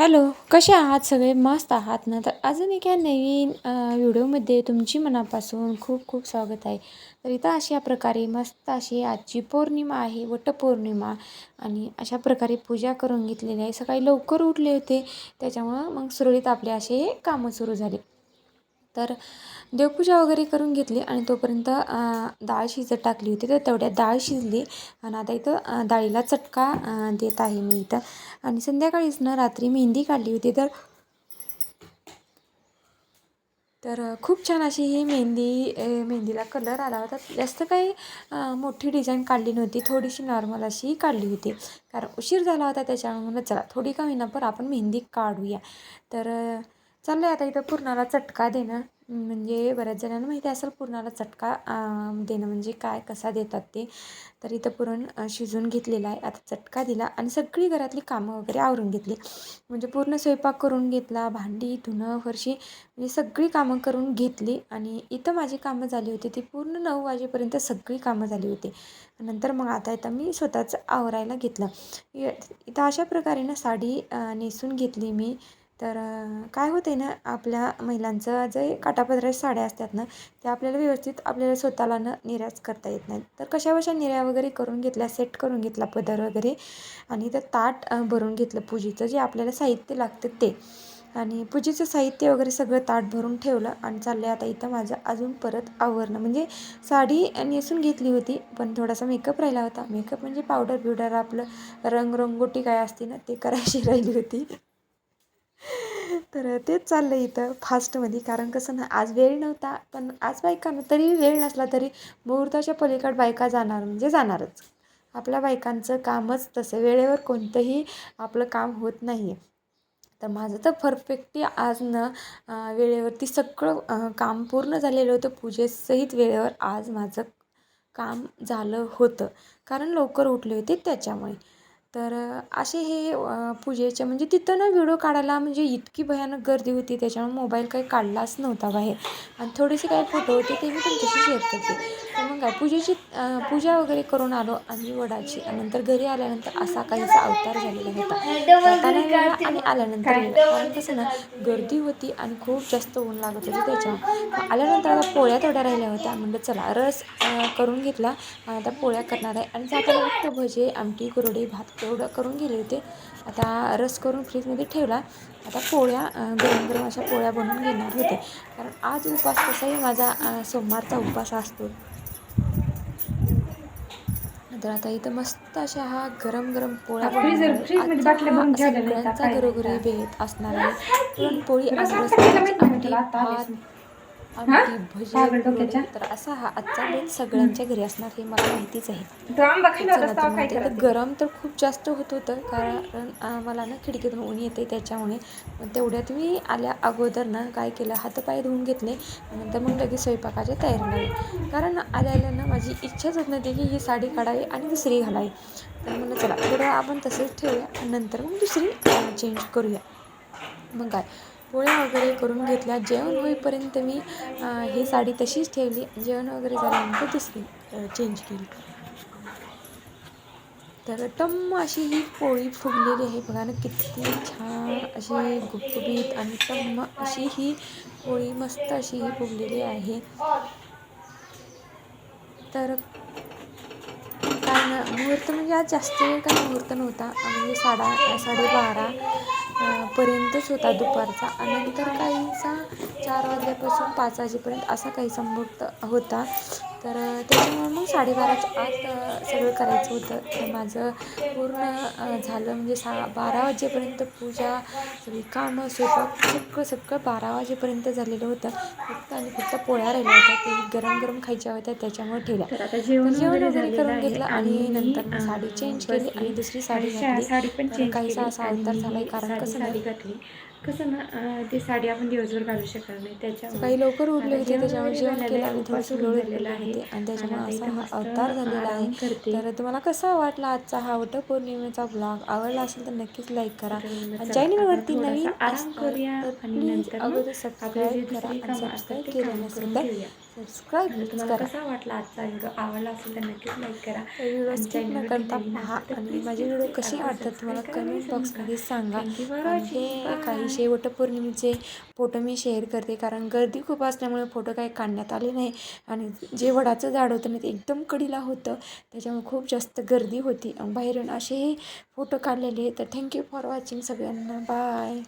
Hello, कसे आहात सगळे? मस्त आहात ना? तर अजून एका नवीन व्हिडिओमध्ये तुमची मनापासून खूप खूप स्वागत आहे. तर इथं अशा प्रकारे मस्त अशी आजची पौर्णिमा आहे, वटपौर्णिमा. आणि अशा प्रकारे पूजा करून घेतलेली आहे. सकाळी लवकर उठले होते, त्याच्यामुळं मग सुरळीत आपले असे कामं सुरू झाले. तर देवपूजा वगैरे करून घेतली आणि तोपर्यंत डाळ शिजत टाकली होती. तर तेवढ्यात डाळ शिजली आणि आता इथं डाळीला चटका देत आहे मी इथं. आणि संध्याकाळीच ना रात्री मेहंदी काढली होती. तर तर खूप छान अशी ही मेहंदीला कलर आला होता. जास्त काही मोठी डिझाईन काढली नव्हती, थोडीशी नॉर्मल अशी काढली होती. कारण उशीर झाला होता, त्याच्यामुळे म्हणलं चला थोडी का होईना पण आपण मेहंदी काढूया. तर चाललं आहे आता इथं पुरणाला चटका देणं. म्हणजे बऱ्याच जणांना माहिती असेल पुरणाला चटका देणं म्हणजे काय, कसा देतात ते. तर इथं पुरण शिजून घेतलेलं आहे. आता चटका दिला आणि सगळी घरातली कामं वगैरे आवरून घेतली. म्हणजे पूर्ण स्वयंपाक करून घेतला, भांडी धुणं फरशी म्हणजे सगळी कामं करून घेतली. आणि इथं माझी कामं झाली होती ती पूर्ण 9 वाजेपर्यंत सगळी कामं झाली होती. नंतर मग आता मी स्वतःचं आवरायला घेतलं. इथं अशा प्रकारे ना साडी नेसून घेतली मी. तर काय होते ना, आपल्या महिलांचं जे काठापदराच्या साड्या असतात ना, त्या आपल्याला व्यवस्थित आपल्याला स्वतःला निऱ्याच करता येत नाहीत. तर कशा निऱ्या वगैरे करून घेतल्या, सेट करून घेतला पदर वगैरे. आणि तर ताट भरून घेतलं पूजेचं जे आपल्याला साहित्य लागतं ते. आणि पूजेचं साहित्य वगैरे सगळं ताट भरून ठेवलं आणि चालले आता इथं माझं अजून परत आवरणं. म्हणजे साडी नेसून घेतली होती, पण थोडासा मेकअप राहिला होता. मेकअप म्हणजे पावडर बिवडर आपलं रंगरंगोटी काय असते ना, ते करायची राहिली होती. तर तेच चाललं इथं फास्टमध्ये. कारण कसं ना, आज वेळ नव्हता, पण आज बायकांना तरी वेळ नसला तरी मुहूर्ताच्या पलीकडे बायका जाणार म्हणजे जाणारच. आपल्या बायकांचं कामच तसं, वेळेवर कोणतंही आपलं काम होत नाही आहे. तर माझं तर परफेक्टली आज ना वेळेवरती सगळं काम पूर्ण झालेलं होतं. पूजेसहित वेळेवर आज माझं काम झालं होतं, कारण लवकर उठले होते त्याच्यामुळे. तर असे हे पूजेचे म्हणजे तिथं ना व्हिडिओ काढायला म्हणजे इतकी भयानक गर्दी होती, त्याच्यामुळे मोबाईल काही काढलाच नव्हता बाहेर. आणि थोडेसे काही फोटो होते ते मी तुमच्याशी शेअर करते. तर मग काय पूजा वगैरे करून आलो आणि वडाची. आणि नंतर घरी आल्यानंतर असा काहीसा अवतार झालेला होता. जाताना वेगळा आणि आल्यानंतर वेगळा. कारण कसं ना, गर्दी होती आणि खूप जास्त ऊन लागत होती त्याच्यामुळे. मग आल्यानंतर आता पोळ्या तेवढ्या राहिल्या होत्या. म्हणलं चला रस करून घेतला. आता पोळ्या करणार आहे. आणि जाताना फक्त भजे, आमटी, कुरडई, भात एवढं करून गेले होते. आता रस करून फ्रीजमध्ये ठेवला. आता पोळ्या गरम गरम अशा पोळ्या बनवून घेणार होते. कारण आज उपास तसाही माझा सोमवारचा उपास असतो. तर आता इथं मस्त अशा गरम गरम पोळ्या बनवणार आहे. फ्रीजमध्ये आजचा बाटल्या भरून ठेवल्या नाहीत सगळ्यांचा काय घरोघरी नाही बेत असणार आहे. पुरणपोळी का आणि रस रस, असतं मला भाजी, माहित नाही आमटी, तुला आता आलेस भात, मी हा आमटी, भजे, पागल डोक्याच्या कुरडई. तर असा आजचा बेत सगळ्यांच्या घरी असणार हे मला माहितीच आहे. तो आंबा तर खाल्ला चला, होता तर तेव्हा मग काय आता इथं करायचं गरम तर खूप जास्त होत होतं, कारण मला ना खिडकीतून ऊन येते त्याच्यामुळे. पण तेवढ्यात मी आल्या अगोदर ना काय केलं, हातपाय धुवून घेतले. नंतर मग लगेच स्वयंपाकाच्या तयारी लागली. कारण आल्या ना माझी इच्छाच होत नव्हती की ही साडी काढावी आणि दुसरी घालावी. तर म्हणलं चला थोडं आपण तसंच ठेवूया आणि नंतर मग दुसरी चेंज करूया. मग काय पोळ्या वगैरे करून घेतल्या. जेवण होईपर्यंत मी ही साडी तशीच ठेवली. जेवण वगैरे झाल्यानंतर दुसरी चेंज केली. तर टम्म अशी ही पोळी फुगलेली आहे बघा ना, किती छान अशी गुबगुबीत आणि टम्म अशी ही पोळी मस्त अशी ही फुगलेली आहे. तर काय ना, मुहूर्त म्हणजे आज जास्त वेळ काय मुहूर्त नव्हता. म्हणजे 12:30 पर्यंतच होता दुपारचा. आणि नंतर काहीसा 4 वाजल्यापासून 5 वाजेपर्यंत असा काहीसा मुहूर्त होता. तर त्याच्यामुळे मग 12:30च्या आत सगळं करायचं होतं. तर माझं पूर्ण झालं म्हणजे 12 वाजेपर्यंत पूजा, सगळी कामं, स्वयंपाक सगळं 12 वाजेपर्यंत झालेलं होतं. फक्त पोळ्या राहिल्या होत्या, ते गरम गरम खायच्या होत्या त्याच्यामुळे ठेवल्या. तर आता तर जेवण जेवण वगैरे वगैरे झालेलं करून आहे घेतलं आणि आणि मी नंतर मग साडी चेंज केली आणि बसली दुसरी आणि साडी घातली. साडी पण तर चेंज काहीसा केली असा आणि अवतार मी झाला आहे, ही कारण साधी कसं ना, साडी घातली. कसं ना, ती साडी आपण दिवसभर घालू शकत नाही, त्याच्यामुळे सकाळी लवकर उठले आता होते जेवण त्याच्यामुळे वगैरे जेवण झालेलं केलं आहे, आणि उपास थोडेसे सोडून लोळे झालेला पडले आहे. होते आणि आणि त्याच्यामुळे आता असा इथं हा मस्त अवतार झालेला आहे. आराम करते. तर तुम्हाला कसा वाटला आजचा हा वटपौर्णिमेचा ब्लॉग? आवडला असेल तर नक्कीच लाईक करा. तर म्हणलं आणि चला आता चॅनलवरती थोडासा नवीन आराम असणार करूया तर आणि प्लीज नंतर मग अगोदर आपले सबस्क्राईब जे करा. दुसरी आणि कामं असतात सबस्क्राईब ते केलं कामं नसेल करून तर घेऊया. सबस्क्राईब तुम्हाला करा. कसा वाटला आजचा व्हिडिओ? आवडला असेल तर नक्कीच लाईक करा. व्हिडिओ आणि स्किप न चॅनलवरती करता नवीन पहा असेल तर आणि प्लीज माझे प्लीज व्हिडिओ प्लीज कसे आपल्याला वाटतात तुम्हाला सबस्क्राईब करायला कमेंट विसरू नका. बॉक्समध्ये सांगा. थँक्यू फॉर आणि वॉचिंग. हे काही बाय. वटपौर्णिमेचे फोटो मी शेअर करते कारण गर्दी खूप असल्यामुळे फोटो काही काढण्यात आले नाही. आणि जे वडाचं झाड होतं ना ते एकदम कडीला होतं, त्याच्यामुळे खूप जास्त गर्दी होती. बाहेरून असेही फोटो काढलेले. तर थँक्यू फॉर वॉचिंग सगळ्यांना. बाय.